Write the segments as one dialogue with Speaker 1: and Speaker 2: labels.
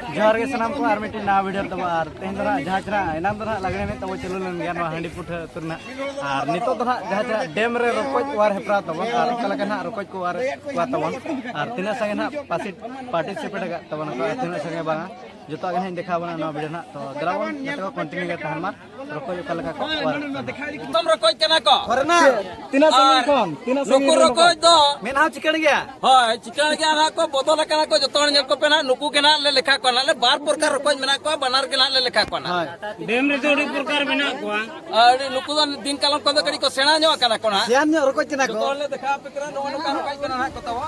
Speaker 1: जोहार के सनाम को आर मिट्टी ना वीडियो तब आर तेहन दरा जहाँ चरा इनाम दरा लगने में तब चलो लेन गया ना हांडी पुठ तुरना आर नितो दरा जहाँ चरा डैम रे रोकोज वार हेप्रा तबन आर कला के ना रोकोज को वार कुआ तबन आर तीना संगे ना पार्टिसिपेट का तबन तीना संगे बांगा जोता के हैं देखा बना ना वीडियो ना तो दरावन जतो कंटिन्यू के तहन मार रोकोज कला का को वार
Speaker 2: तुम रोकोज केना को
Speaker 1: करना तीना संगे कोन तीना संगे
Speaker 2: रोकोज दो
Speaker 1: मेन हाउ चिकन गया
Speaker 2: हाय चिकन गया ना को बदल केना को जतो ने को पेना नुकु केना ले लेखा को ना ले बार प्रकार रोकोज मेना को बनार केना ले लेखा को ना
Speaker 1: डैम रे जोड़ी प्रकार मेना को
Speaker 2: अरे नुकु दिन कालम को कड़ी को सेना नो केना को ना
Speaker 1: सेना नो रोकोज केना को
Speaker 2: ले देखा पे करा नो नो का रोकोज केना ना को तवा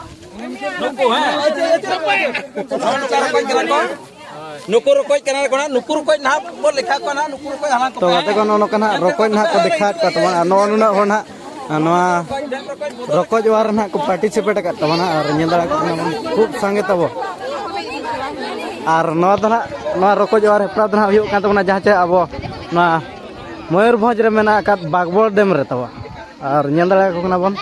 Speaker 2: नुकु है नुकु रोकोज केना को ना नुकु रोकोज ना बो लेखा को ना नुकु रोकोज हला को
Speaker 1: तो गाते को नो कना रोकोज ना को देखा का तबन नो नुना हो ना नवा रोकोज वार ना को पार्टिसिपेट का तबन और नेदरा को खूब संगे तबो और नवा दना नवा रोकोज वार हेप्रा दना हुयो का तबना जहाँ चे अब नवा मयूरभंज रे मेना का बागबोल डैम रे तबो और नेदरा को ना बन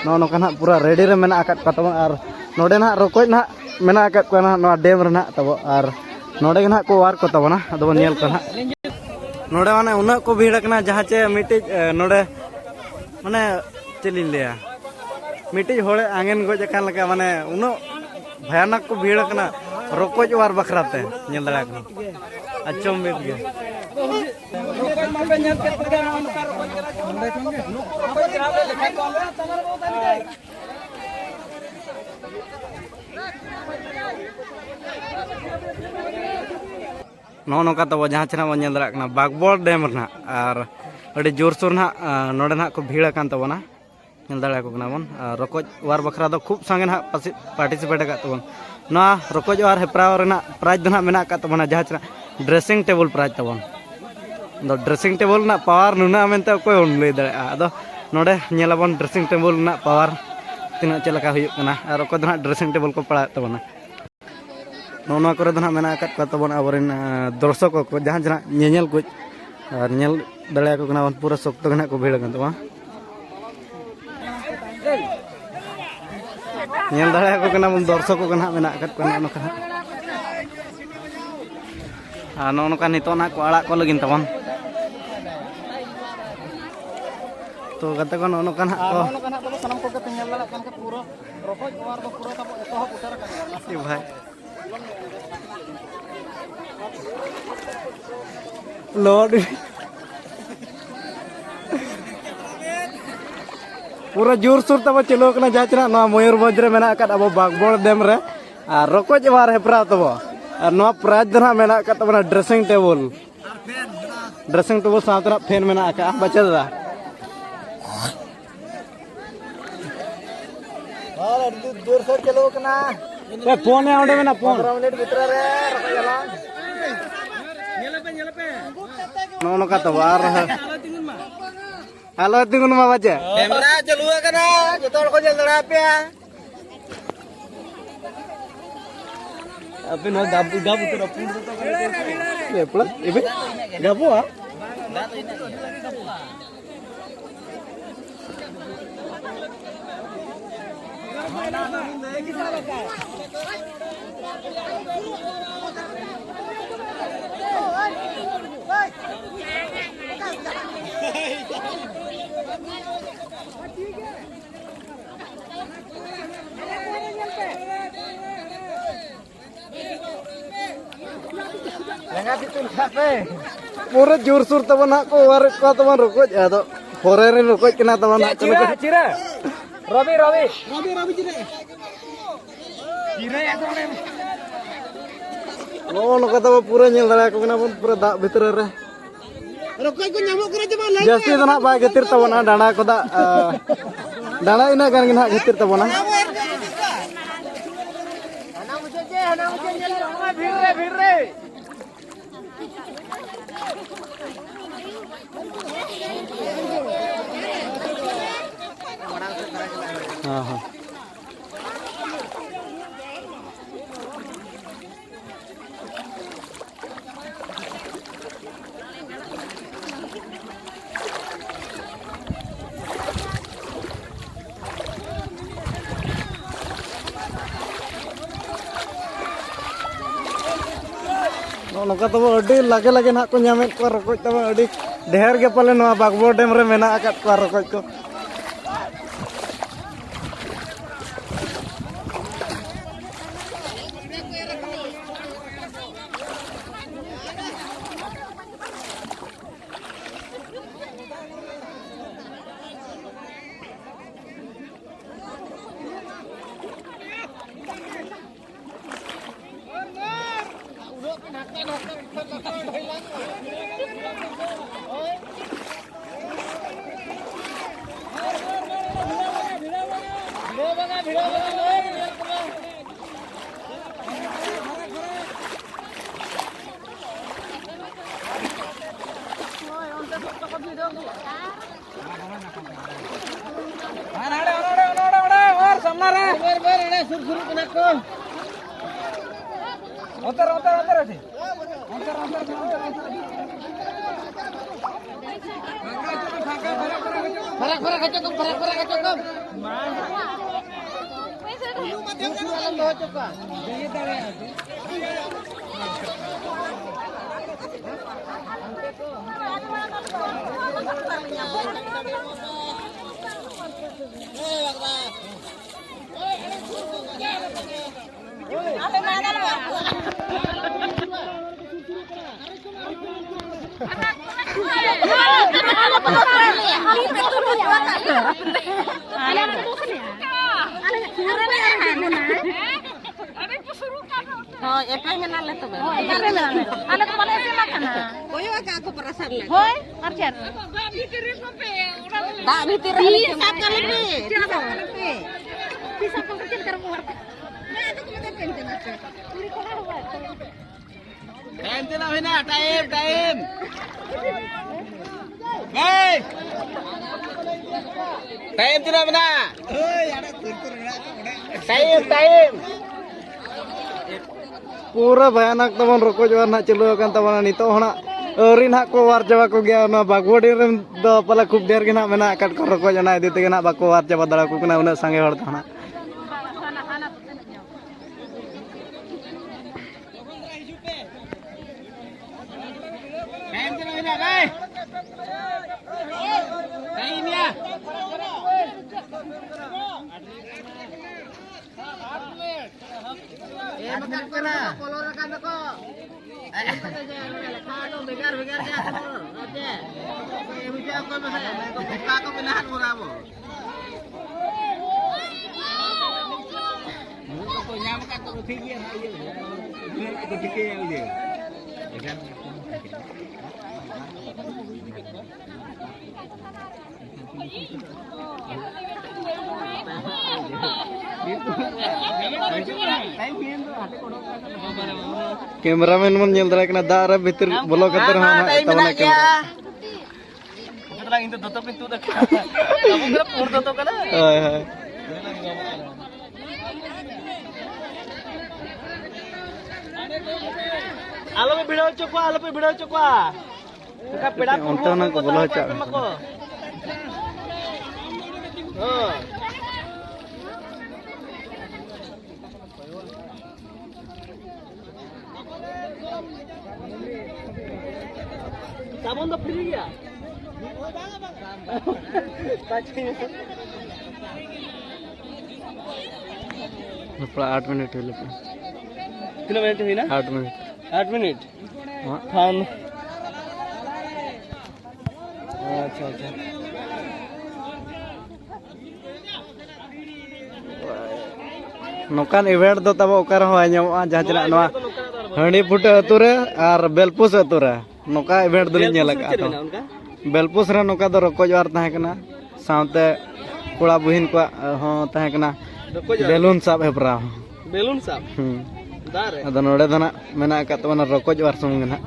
Speaker 1: नो नो कना पूरा रेडी रे मेना का तबन और नोडे ना रोकोज ना मेना का को ना नवा डैम रे ना तबो और नोडे ना को वार को तबना अदो नेल को ना नोडे माने उना को भीड़ कना जहाँ चे मिटे नोडे माने चलिन लिया मिटे होड़े आंगन गज कान लगा माने उनो भयानक को भीड़ कना रोकोज वार बखराते नेल दरा को अचम बेत गे नो नोका तब जहाँ चना बन नेल दरा कना बागबोल डैम ना और अड़ी जोर सोर ना नोडे ना को भीड़ कान तबना नेल दरा को कना बन रोकोज वार बखरा दो खूब संगे ना पार्टिसिपेट का तबन ना रोकोज वार हेप्राव रेना प्राइज दना मेना का तबना जहाँ चना ड्रेसिंग टेबल प्राइज तबन दो ड्रेसिंग टेबल ना पावर नुना मेनते कोई उन लई दरे आदो नोडे नेलाबन ड्रेसिंग टेबल ना पावर तिना चलका हुयुक कना और को दना ड्रेसिंग टेबल को पड़ा तबना नोना करे दना मेना का तबन अबरेन दर्शक को जहाँ जहाँ नेल को और नेल दड़े को कना पूरा सख्त गना को भीड़ गन तबा नेल दड़े को कना दर्शक को कना मेना का कना नका आ नो नका नितो ना को आड़ा को लगिन तबन तो गते को नो नका ना को सनम को के नेल दड़ा कान के पूरा रोकोज वार दो पूरा तब एतो उतर का भाई लॉर्ड पूरा जोर सोर तब चलो कना जहाँ चना ना मयूरभंज रे मेना का अब बागबोल डैम रे और रोकोज वार हेप्रा तब और ना प्राइज दना मेना का तब ड्रेसिंग टेबल साथ फैन मेना का बचे दा और जोर सोर चलो कना ए फोन है ओडे मेना फोन 15 मिनट भीतर रे रोकोज वाला नो नो का तवार halo tingun ma baca
Speaker 2: camera चालू है कना जतो को जल दड़ा पे
Speaker 1: अबे नो गाबु तो रपून तो ये प्लस इबे गाबु आ पूरा जोर सोर तब ना को वार को तब रोकोज आदो होरे रे रोकोज केना तब ना
Speaker 2: चिरा रवि चिरे
Speaker 1: नो नका तब पूरा नेल दड़ा को ना पूरा दा भीतर रे
Speaker 2: रोकोज को नामो करे जमा
Speaker 1: जस्ती तो ना बाय गतिर तब ना डाना को दा डाना इना गान गिना गतिर तब ना
Speaker 2: हना मुझे भीड़ रे
Speaker 1: हाँ हाँ नौका तब अड़ी लगे लगे ना को नामेद को रकोज तब अड़ी ढेर के पाले नवा बागबो डैम रे मेना आकात को रकोज को
Speaker 2: टाइम tina bina टाइम
Speaker 1: पूरा भयानक तबन रकोज वार ना चलू अकन तबना नितो होना औरी ना को वार जवा को गया ना बागवडी रे दो पला खूब ढेर के ना मेना अकट को रकोज ना इदी तेगे ना बाको वार जवा दड़ा को ना उना संगे हड़ थाना
Speaker 2: टाइम tina bina भाई टाइम या
Speaker 1: कैमरामैन मन नेल दरा कना दार भीतर बोलो कतर हां तबना कैमरा
Speaker 2: मतलब इन तो दोतो पिन तू देख अब पूर दोतो कना
Speaker 1: हाय हाय
Speaker 2: आलो पे भिड़ो चुकवा का पेड़ा
Speaker 1: उनते ना को बोलो चा
Speaker 2: हां साबुन तो फ्री गया
Speaker 1: थोड़ा 8 मिनट हुई लेकिन
Speaker 2: कितने मिनट हुई ना 8 मिनट
Speaker 1: हां
Speaker 2: खान अच्छा
Speaker 1: नौकान इवेंट दो तब ओकर हो आഞ്ഞोमा जहां जना नवा हंडी फुट अतुरे और बेलपुस अतुरे नौका इवेंट दलिन नेल का बेलपुस रे नौका दो रकोज वार तहे कना साउते कोड़ा बहिन को हो तहे कना बेलून साब हेपरा
Speaker 2: दारे
Speaker 1: अद नोडे दना मेना का तबना रकोज वार सुमुंग ना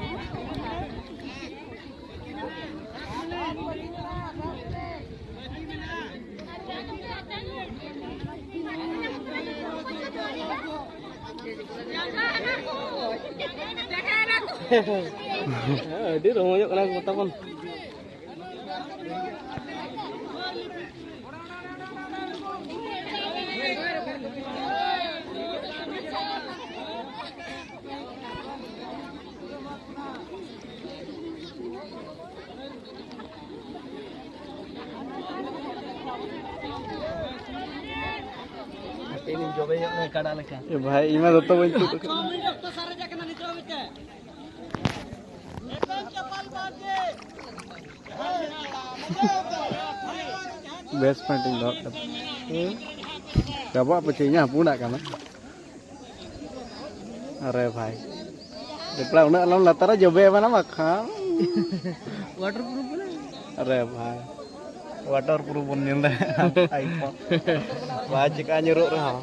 Speaker 2: Dia romonya kena kotapan. जोबे में काड़ा लेका
Speaker 1: ए भाई इमा दत्तो बन तू बेस्ट पेंटिंग दो कबा पचिnya पुना kana अरे भाई देखला उना लम लतारा जोबे mana makan
Speaker 2: वाटरप्रूफ ना
Speaker 1: अरे भाई वाटरप्रूफ बन निंदा iPhone wah jika nyuruk rah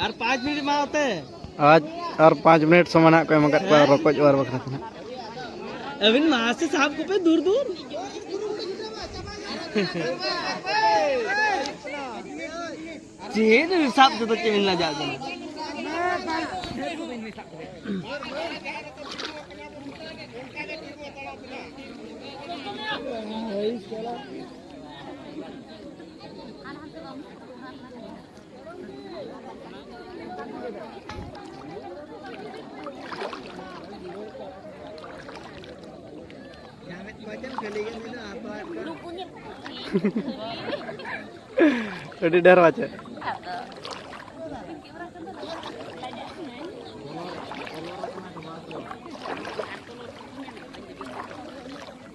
Speaker 2: और 5 मिनट में होते
Speaker 1: आज और 5 मिनट समय ना कोई मगर पर रोको और बखरा था
Speaker 2: अभी वहां से साहब को पे दूर दूर चीज साहब तो मिलना जाता है
Speaker 1: Jadi dar baca.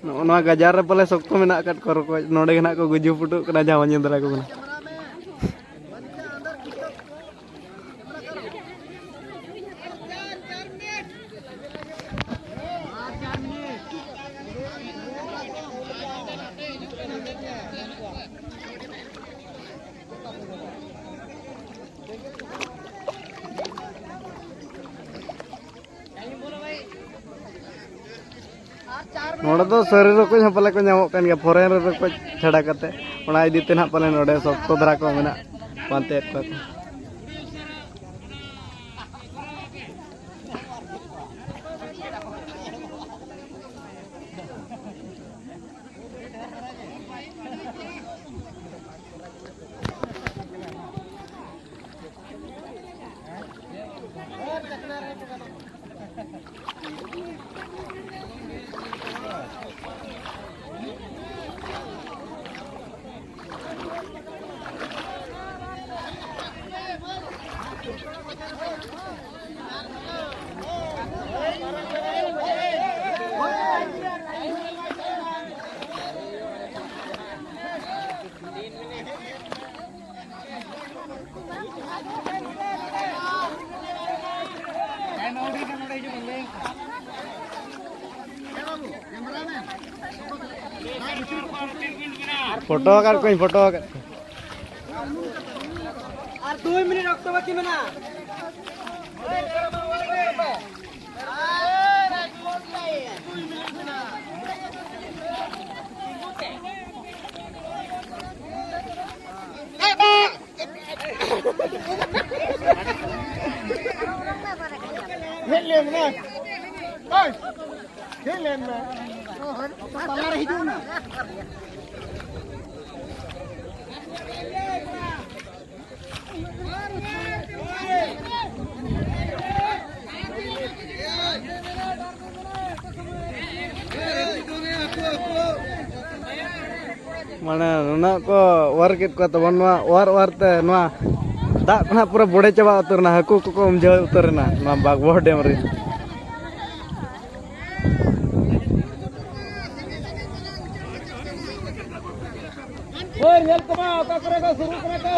Speaker 1: Nona gajar pala sokto menak kat koroko node kena ko guju putu kena jawan nyendra ko kena. नोड़े तो शरीर को पले को नामो कान गया फॉरेन को छड़ा करते ओना इदीते ना पले नोड़े सख्तो धरा को मेना पांते को फोटो कर कोई फोटो कर
Speaker 2: और 2 मिनट रखते बाकी मना खेलें ना ओए खेलें ना पाला रही जो ना
Speaker 1: माने नुना को वर्क को तो बनवा वर ते नवा दा खना पूरा बड़े चबा उतरना हकू को उमझ उतरना नवा बागबो डेम रे
Speaker 2: ओए नेल कमा का करेगा शुरू करेगा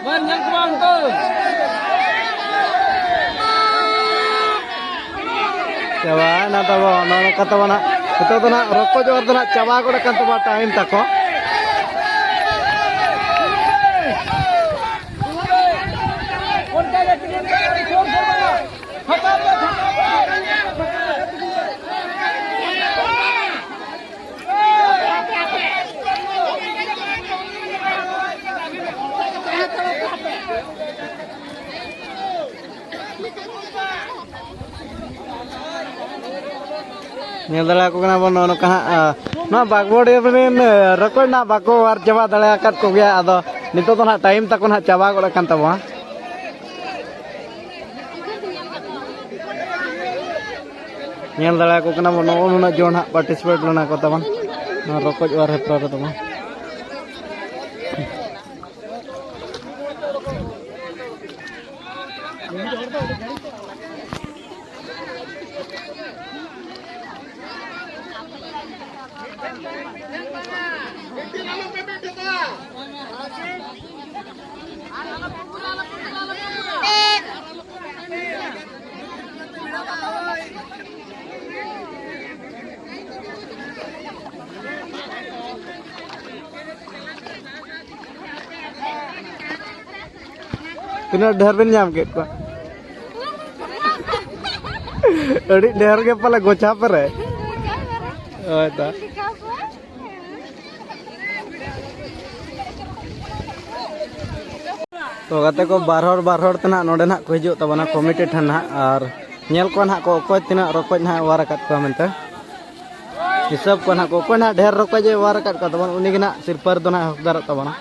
Speaker 2: Wan yang kemang tu.
Speaker 1: Coba na tabo na kata mana itu tu na rokok jawar tu na coba ko dekan tu time tako Nyel dala ko kana bon no kana na bagbodi ben rokoj na bako war chaba dala kat ko gya ado nito to na time ta kon ha chaba ko kan tabo nyel dala ko kana bon no na jon ha participate lona ko taban na rokoj war hepra ko tabo Kena dahar ben nyam ke ko adi dahar ke pala gocha par hai oh ta to kate ko barhor tena node na ko hijuk tabana committee than na ar nyel ko na ko koy tina rokoj na war kat ko mente hisab ko na ko na dahar rokoj je war kat ko taban uni gina sirpar do na hokdar tabana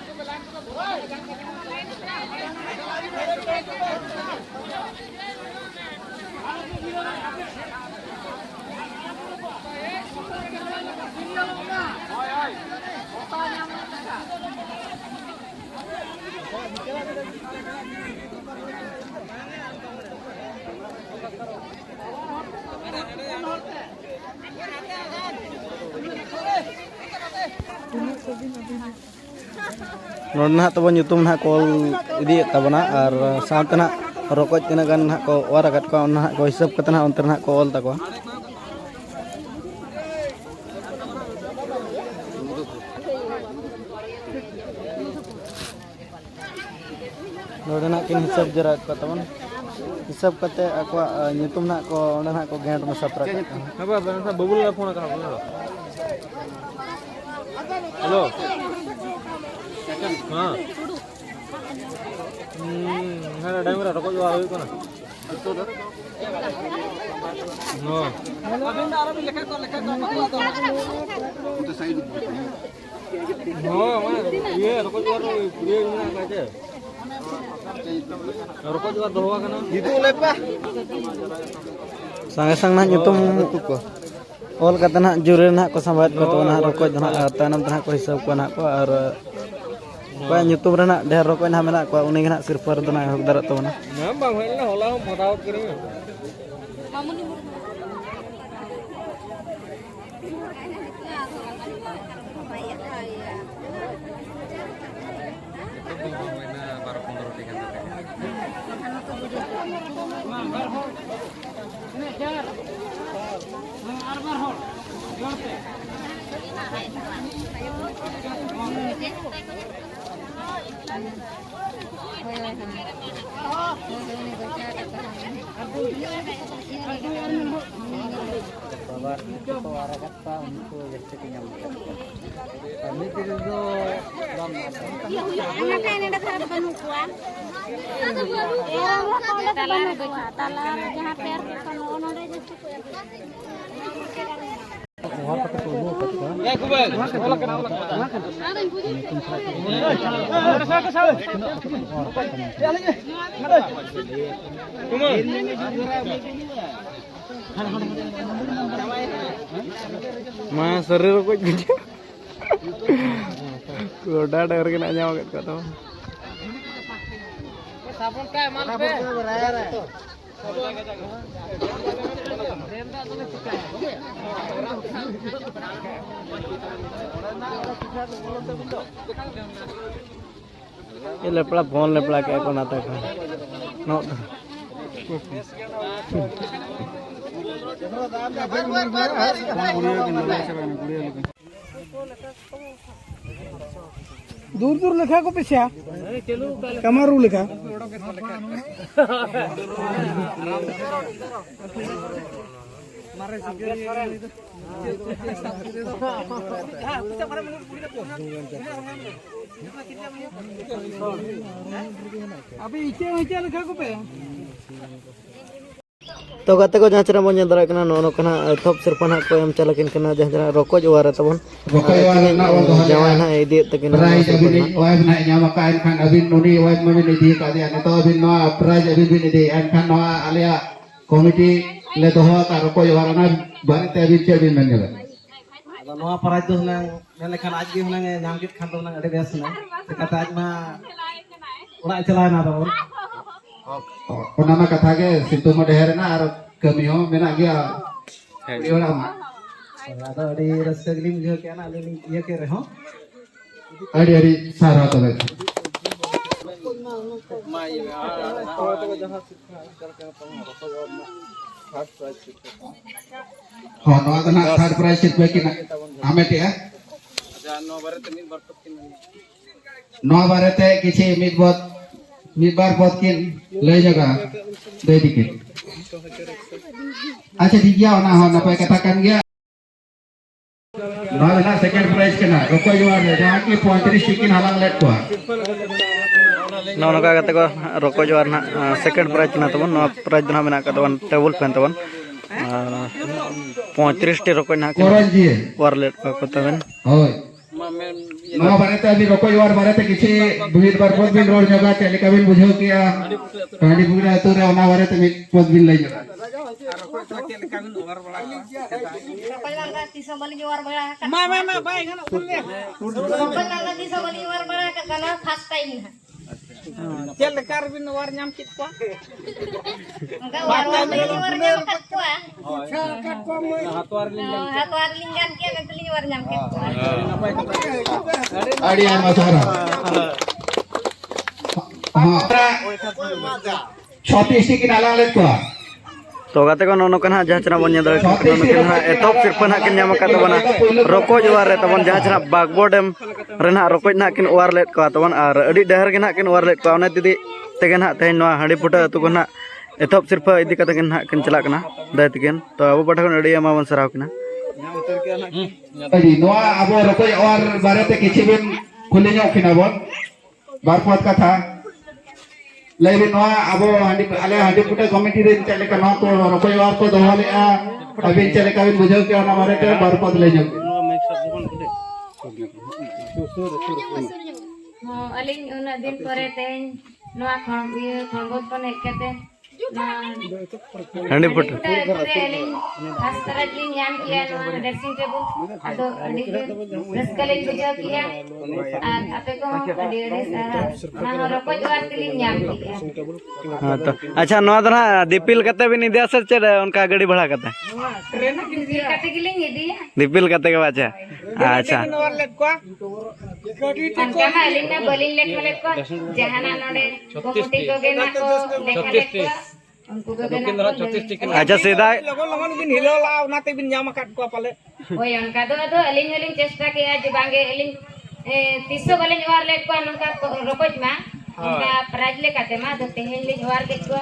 Speaker 1: Nona tabon YouTube na call idi tabana ar saat na rokoj tina gan na ko warakat ko na ko hisab kata na onter na ko all takwa nona na kin hisab jara ko tabon hisab kate akwa YouTube na ko ona na ko gant ma sapra
Speaker 2: apa bana babul la phone kana bola hello हाँ हमारा time रहा रखो जो आ रही को ना हाँ अभी आराम लिखा कर तो सही हाँ माने ये रखो जो आ रही पूरी ना कैसे रखो जो आ दो का ना itu lepa sang na YouTube all kata na jure na ko sambat ko to na rokoj na tanam na ko hisab ko na ko ar ko YouTube rena dher rokoj na mena ko uni na sirpar to na hok darat to na bang hola hola hum phataut kare mamuni Mas serir ko gitu. Udah ada orang kena nyawa kat kata. Sabun kai mal pe. ये लेपड़ा phone लेपड़ा क्या को नाता का no दूर दूर लिखा को पीछे कमारू लिखा अभी इचे लिखा को पे तो गाते को जहाँ चरा बन दरा कना नो कना थोप सिरपा ना को एम चलाकिन कना जहाँ चरा रोको जवार तबन जवान ना इदी तकिन
Speaker 3: प्राइज अबिन वाइफ ना ᱧᱟᱢ aka एनखान अबिन नुनी वाइफ मबिन इदी का दिया ने तो अबिन नो प्राइज अबिन बिन इदी एनखान नो आलिया कमिटी ले दोहो का रोको जवारना बारे ते अबिन चे बिन मेन
Speaker 1: ᱟᱫᱚ ᱱᱚᱣᱟ ᱯᱨᱟᱭᱡᱽ ᱫᱚ ᱦᱩᱱᱟᱹᱝ ᱢᱮᱱ ᱞᱮᱠᱷᱟᱱ ᱟᱡ ᱜᱮ ᱦᱩᱱᱟᱹᱝ ᱧᱟᱢ ᱠᱮᱫ ᱠᱷᱟᱱ ᱫᱚ ᱦᱩᱱᱟᱹᱝ ᱟᱹᱰᱤ ᱵᱮᱥ ᱦᱩᱱᱟᱹᱝ ᱪᱤᱠᱟᱹᱛᱮ ᱟᱡ ᱢᱟ ᱚᱲᱟᱜ ᱪᱟᱞᱟᱣᱮᱱᱟ ᱛᱟᱵᱚᱱ
Speaker 3: ona ma katha ge situ ma deher na ar kami ho mena gya di ora ma
Speaker 2: ᱟᱫᱚ ᱟᱹᱰᱤ ᱨᱟᱹᱥᱠᱟᱹ ᱜᱮᱞᱤᱧ ᱵᱩᱡᱷᱟᱹᱣ ᱠᱮᱜᱼᱟ ᱱᱟᱜ ᱟᱹᱞᱤᱧ ᱞᱤᱧ ᱤᱭᱟᱹ ᱠᱮᱫ ᱨᱮᱦᱚᱸ
Speaker 3: adi adi sara to be ho no na third prize sit be kina amete ya no barete kichi mid bar pot kin le jaga de dikit acha di gya ona ho na pa katakan gya no na second prize kena roko yuar jahan ki 35 tikin halang let ko
Speaker 2: नो नका कते को रोको जवार ना second prize ना तबन no prize ना मेना का तबन टेबल फैन तबन 35 टी रोको ना के
Speaker 3: koran ji
Speaker 2: वारलेट को तबन
Speaker 3: hoy no barete abi roko yuar barete kichi duit bar pot bin ror jaga chele ka bin bujho kiya kani bugira tu re ona barete mit pot bin lai jaga
Speaker 4: Cel lekar bin war nyam kit kwa. War nyam kat kwa. Hatwar linggan kia ke teli war nyam kit kwa.
Speaker 3: adi ama sara ha 36 tikin halang let ko
Speaker 2: तो गाते को no कना जहाँ चरा बन दरा no कना एतोप सिरपा ना किन ᱧᱟᱢ ᱠᱟᱫ ᱛᱟᱵᱚᱱᱟ ᱨᱚᱠᱚ ᱡᱚᱣᱟᱨ ᱨᱮ ᱛᱟᱵᱚᱱ ᱡᱟहाँ ᱪᱷᱟᱱᱟ ᱵᱟᱜᱵᱚᱰᱮᱢ ᱨᱮᱱᱟᱜ ᱨᱚᱠᱚᱡ ᱱᱟᱜ ᱠᱤᱱ ᱚᱣᱟᱨ ᱞᱮᱫ ᱠᱚᱣᱟ ᱛᱟᱵᱚᱱ ᱟᱨ ᱟᱹᱰᱤ ᱰᱷᱮᱨ ᱜᱮ ᱱᱟᱜ ᱠᱤᱱ ᱚᱣᱟᱨ ᱞᱮᱫ ᱠᱚᱣᱟ ᱚᱱᱟ ᱛᱮᱫᱤ ᱛᱮᱜᱮ ᱱᱟᱜ ᱛᱮᱦᱮᱧ ᱱᱚᱣᱟ ᱦᱟᱺᱰᱤ ᱯᱷᱩᱴᱟᱹ ᱟᱹᱛᱩ ᱠᱚ ᱱᱟᱜ ᱮᱛᱚᱦᱚᱵ ᱥᱤᱨᱯᱟᱹ ᱤᱫᱤ ᱠᱟᱛᱮ ᱜᱮ ᱱᱟᱜ ᱠᱤᱱ ᱪᱟᱞᱟᱜ ᱠᱟᱱᱟ ᱫᱟᱭ ᱛᱮᱜᱮ ᱛᱚ ᱟᱵᱚ ᱯᱟᱦᱴᱟ ᱠᱷᱚᱱ ᱟᱹᱰᱤ ᱟᱭᱢᱟ ᱵᱚᱱ ᱥᱟᱨᱦᱟᱣ ᱠᱤᱱᱟ
Speaker 3: adi noa abo roko yuar barete kichi bin khuli nyok kina bon bar pot katha lebi noa abo handi ale handi puta committee rin chele ka no ko roko yuar ko dohale a abin chele ka bin bujho ke ona barete bar pot le nyok
Speaker 4: Aling una din pore ten noa khambot pon ekete
Speaker 2: handi foot
Speaker 4: aling khas taraj lin nyam kiya noa dressing table ado adi raskalin bujho kiya ape ko adi sara na roko jwar tilin nyam kiya
Speaker 2: हाँ तो अच्छा नवा तो ना दीपिल कते भी नहीं दिया सर चल उनका गाड़ी बढ़ा करते
Speaker 4: kate giling idi
Speaker 2: दीपिल कते के बाचा अच्छा
Speaker 4: angka ma aling na bolin lek ko jahana node komiti ko gena ko lekha lek ko unku ko gena
Speaker 2: अच्छा सीधा
Speaker 1: लगन बिन हिलोला उनाते बिन ᱧᱟᱢ ᱟᱠᱟᱫ ᱠᱚᱣᱟ ᱯᱟᱞᱮ
Speaker 4: Hoy angka do aling chesta kiya je bange aling 300 balin war lek ko nungka rokoj ma angka praj le kate ma do tehen le war lek ko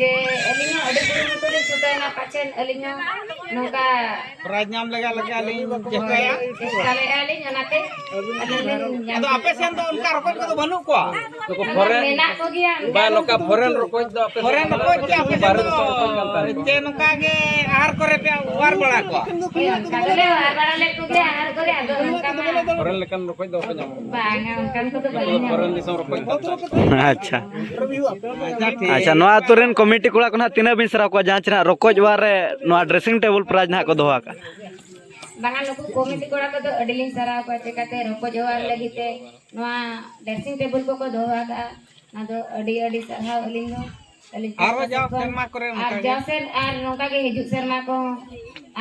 Speaker 4: je aling ade guru to le chuta na pachen aling nungka
Speaker 1: prize ᱧᱟᱢ ᱞᱮᱜᱟ ᱞᱮᱜᱟ ᱟᱹᱞᱤᱧ ᱪᱮᱥᱴᱟᱭᱟ
Speaker 4: kale aling onate aling
Speaker 1: ᱟᱫᱚ ᱟᱯᱮ ᱥᱮᱱ ᱫᱚ ᱚᱱᱠᱟ ᱨᱚᱠᱚᱡ ᱠᱚᱫᱚ ᱵᱟᱹᱱᱩᱜ ᱠᱚᱣᱟ
Speaker 4: menak ko giya
Speaker 5: ba noka foreign rokoj do ape
Speaker 1: ᱦᱚᱨᱮᱱ ᱨᱚᱠᱚᱡ ᱪᱮ ᱟᱯᱮ ᱥᱮᱱ ᱫᱚ ᱪᱮ ᱱᱚᱝᱠᱟ ᱜᱮ ᱟᱦᱟᱨ ᱠᱚᱨᱮ ᱯᱮ ᱚᱣᱟᱨ ᱵᱟᱲᱟ ᱠᱚᱣᱟ
Speaker 4: angka dole war bara lek ko giya har kore ado angka ma
Speaker 5: foreign lekan rokoj do ape nyam
Speaker 4: banga angka ko do balin
Speaker 5: foreign disam rokoj do
Speaker 2: अच्छा अच्छा नवा तुरन कमिटी कोड़ा को ना तीना बिन सरा को जहाँ चना रोको जवार रे नवा ड्रेसिंग टेबल प्राइज ना को दोहा का
Speaker 4: banga nuku komiti kora ko do adiling sara ko chekate roko jawar lagite noa dressing table ko doha ka na do adi sarhaw aling do aling
Speaker 1: ᱟᱨᱚ ᱡᱟᱣ ᱥᱮᱨᱢᱟ ᱠᱚᱨᱮ
Speaker 4: ar
Speaker 1: ᱚᱱᱠᱟ ᱜᱮ
Speaker 4: jasen ar nongka ge hijuk serma ko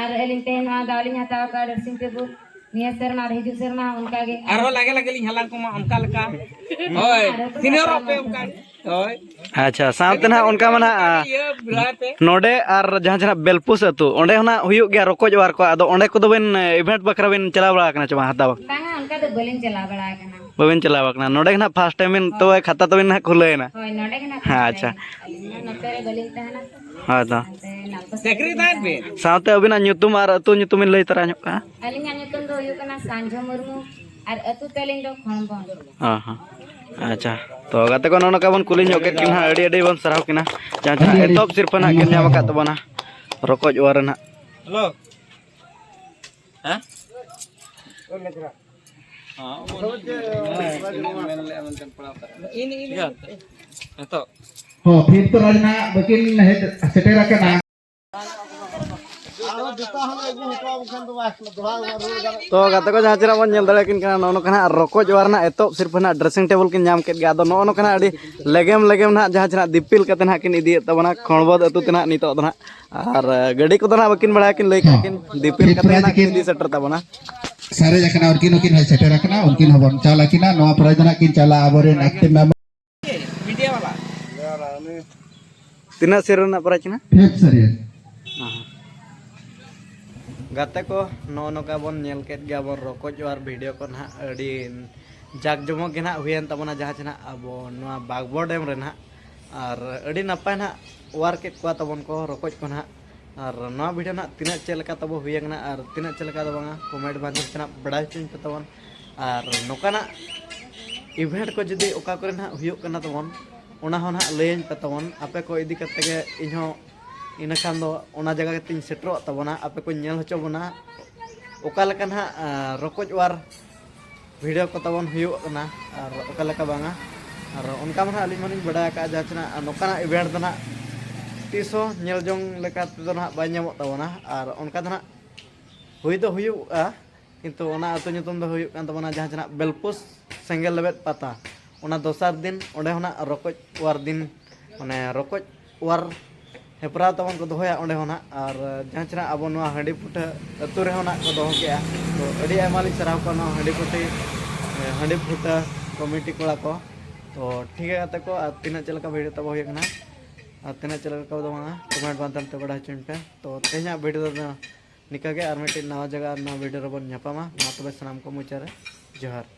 Speaker 4: ar aling teh noa daling hataw ka dressing table niya serma ar hijuk serma unka ge
Speaker 1: ᱟᱨᱦᱚᱸ ᱞᱟᱜᱮ ᱞᱟᱜᱮ ᱞᱤᱧ ᱦᱟᱞᱟᱝ ᱠᱚᱢᱟ ᱚᱱᱠᱟ ᱞᱮᱠᱟ ᱦᱳᱭ ᱥᱤᱱᱤᱭᱚᱨ ᱚᱯᱮ ᱚᱱᱠᱟ ᱦᱳᱭ
Speaker 2: अच्छा सामते ना उनका मना
Speaker 1: ᱤᱭᱟᱹ ᱵᱤᱞᱟᱭ
Speaker 2: नोडे और जहाँ चना बेलपुस अतु ओंडे होना हुयुग गया रोको जवार को आदो ओंडे को दो बिन इवेंट बकरा बिन चला बड़ा कना चमा हताव
Speaker 4: banga unka do balin chala bala kana
Speaker 2: बबिन चला बकना नोडे ना फर्स्ट टाइम इन तो खाता तो बिन ना खुले ना
Speaker 4: hoy node kana
Speaker 2: हाँ अच्छा
Speaker 4: notere balin tahana
Speaker 2: हाँ तो
Speaker 4: te nalpas
Speaker 1: सेक्रेटरी तान बे
Speaker 2: सामते अभी ना nyutum और अतु nyutum इन लई तरह ᱧᱚᱜ का
Speaker 4: aling nyutum do huyuk kana sanjo murmu ar atu teling do khombon
Speaker 2: हाँ हाँ अच्छा तो गाते को नोनो का बन कुली ᱧᱚᱜ ᱠᱮᱫ ᱠᱤᱱ ᱦᱟᱸᱜ ᱟᱹᱰᱤ ᱟᱹᱰᱤ ᱵᱚᱱ ᱥᱟᱨᱦᱟᱣ ᱠᱤᱱᱟ ᱡᱟᱦᱟᱸ ᱮᱛᱚᱦᱚᱵ ᱥᱤᱨᱯᱟᱹ ᱱᱟᱜ ᱠᱤᱱ ᱧᱟᱢ ᱟᱠᱟᱫ ᱛᱟᱵᱚᱱᱟ ᱨᱚᱠᱚᱡ ᱚᱣᱟᱨ ᱨᱮᱱᱟᱜ
Speaker 5: हेलो हैं हाँ मैंने ले आवन तक पड़ा था इन तो
Speaker 3: हो फिर तो राजना बकिन सेटेरा के ना
Speaker 2: तो गाते को जहाँ चेहरा बन ñel दाड़े किन kana नोनो kana रokoj war na etop sirpa na dressing table kin ñam ket ga ado no kana adi legem legem na जहाँ चेहरा dipil kate na kin idi tabana khonbod atu tina nito do na ar gadi ko do na bakin bada kin lay kin dipil kate na kin di setter tabana
Speaker 3: सारे जकना उनकिन सेटेरा के ना उनकिन हबन चला किना नवा प्राइजना किन चला आबोरे एक्टिव मेंबर
Speaker 5: मीडिया वाला
Speaker 2: tina sir na para china
Speaker 3: fifth sir
Speaker 2: गाते को नो का बन ñel ket ga bon rokoj war video ko na adi jak jomo ge na huyen tabona जहाँ चेना abo no bagbo dem re na ar adi napay na war ket ko tabon ko rokoj ko na ar no video na tina chelaka tabo huyeng na ar tina chelaka do banga comment ban chena bada chin tabon ar nokana event ko jodi oka kore na huyuk kana tabon ona hon ha lein tabon ape ko idi kate ge inho ina kan do ona jaga tin setro tabona ape ko ñel hocho bona oka lekan ha rokoj war video ko tabon huyuk kana ar oka leka banga ar onka mana ali maning bada ka jachna nokana event dana tiso ñel jong leka do na ba ñamok tabona ar onka dana huy do huyuk kintu ona atu nyutum do huyuk kan tabona jahana chena belpus senggel lebet pata ona dosar din onde hona rokoj war din mane rokoj war हेपरा तबन को दोया ओंडे होना और जहाँ चेना अब हंडी फुटा अतु रे होना को दोह के तो अड़ी आयमाली सराव को हंडी फुटा कमिटी कोड़ा को तो ठीक है गाते को तीना चलका वीडियो तब होय कना तीना चलका को दो कमेंट बांतम ते बड़ा चुन पे तो तेना वीडियो निका के आर मिटी नवा जगह नवा वीडियो रबन न्यापामा मा तबे सनाम को मुचारे जोहार